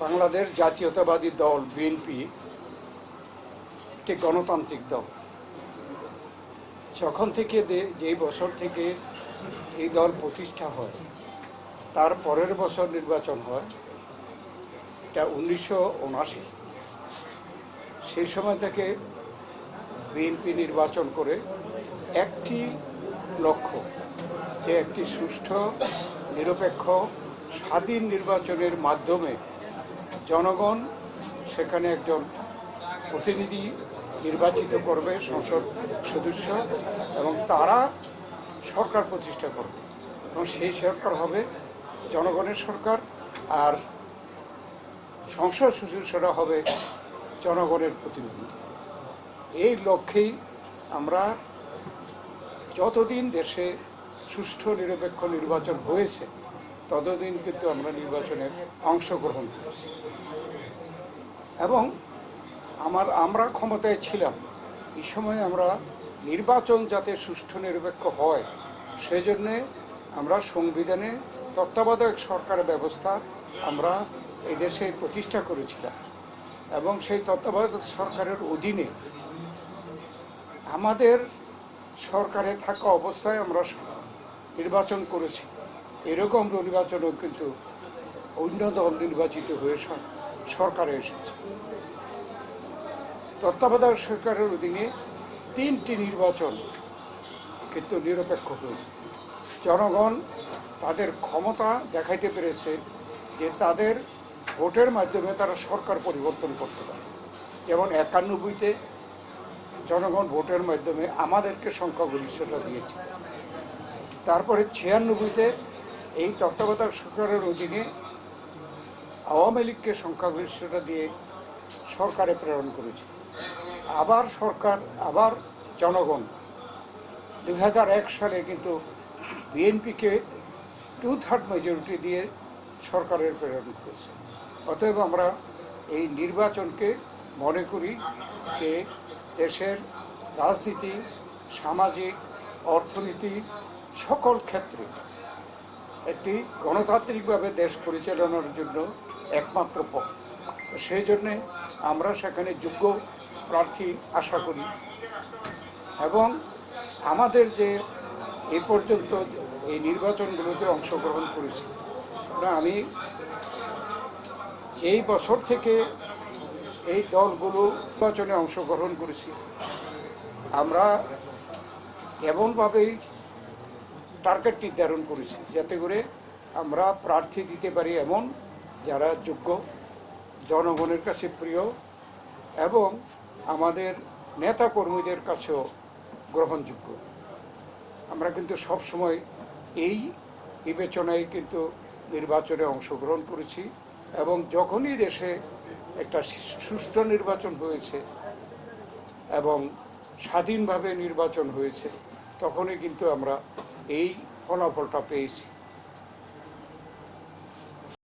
বাংলাদেশ জাতীয়তাবাদী দল বিএনপি একটি গণতান্ত্রিক দল। যখন থেকে যেই বছর থেকে এই দল প্রতিষ্ঠা হয় তার পরের বছর নির্বাচন হয়, এটা 1979। সেই সময় থেকে বিএনপি নির্বাচন করে একটি লক্ষ্য, যে একটি সুষ্ঠু নিরপেক্ষ স্বাধীন নির্বাচনের মাধ্যমে জনগণ সেখানে একজন প্রতিনিধি নির্বাচিত করবে, সংসদ সদস্য, এবং তারা সরকার প্রতিষ্ঠা করবে এবং সেই সরকার হবে জনগণের সরকার, আর সংসদ সদস্যরা হবে জনগণের প্রতিনিধি। এই লক্ষ্যেই আমরা যতদিন দেশে সুষ্ঠু নিরপেক্ষ নির্বাচন হয়েছে ততদিন কিন্তু আমরা নির্বাচনে অংশগ্রহণ করেছি এবং আমরা ক্ষমতায় ছিলাম। এই সময় আমরা নির্বাচন যাতে সুষ্ঠু নিরপেক্ষ হয় সেজন্যে আমরা সংবিধানে তত্ত্বাবধায়ক সরকারের ব্যবস্থা আমরা এই দেশে প্রতিষ্ঠা করেছিলাম এবং সেই তত্ত্বাবধায়ক সরকারের অধীনে আমাদের সরকারে থাকা অবস্থায় আমরা নির্বাচন করেছি। এরকম নির্বাচনও কিন্তু অন্য দল নির্বাচিত হয়ে সরকারে এসেছে। তত্ত্বাবধায়ক সরকারের অধীনে 3টি নির্বাচন কিন্তু নিরপেক্ষ হয়েছে। জনগণ তাদের ক্ষমতা দেখাইতে পেরেছে যে তাদের ভোটের মাধ্যমে তারা সরকার পরিবর্তন করতে পারে। যেমন 91-তে জনগণ ভোটের মাধ্যমে আমাদেরকে সংখ্যাগরিষ্ঠতা দিয়েছে। তারপরে 96-তে এই তত্ত্বাবধায়ক সরকারের অধীনে আওয়ামী লীগকে সংখ্যাগরিষ্ঠতা দিয়ে সরকারে প্রেরণ করেছে। আবার জনগণ 2001 সালে কিন্তু বিএনপিকে 2/3 মেজরিটি দিয়ে সরকারের প্রেরণ করেছে। অতএব আমরা এই নির্বাচনকে মনে করি যে দেশের রাজনীতি, সামাজিক, অর্থনীতি সকল ক্ষেত্রে একটি গণতান্ত্রিকভাবে দেশ পরিচালনার জন্য একমাত্র পথ। তো সেই জন্যে আমরা সেখানে যোগ্য প্রার্থী আশা করি এবং আমাদের যে এ পর্যন্ত এই নির্বাচনগুলোতে অংশগ্রহণ করেছি, আমি যেই বছর থেকে এই দলগুলো নির্বাচনে অংশগ্রহণ করেছি আমরা এমনভাবেই টার্গেট নির্ধারণ করেছি যাতে করে আমরা প্রার্থী দিতে পারি এমন যারা যোগ্য, জনগণের কাছে প্রিয় এবং আমাদের নেতা কর্মীদের কাছেও গ্রহণযোগ্য। আমরা কিন্তু সবসময় এই বিবেচনায় কিন্তু নির্বাচনে অংশগ্রহণ করেছি এবং যখনই দেশে একটা সুষ্ঠু নির্বাচন হয়েছে এবং স্বাধীনভাবে নির্বাচন হয়েছে তখনই কিন্তু আমরা এই ফলাফলটা পেয়েছি।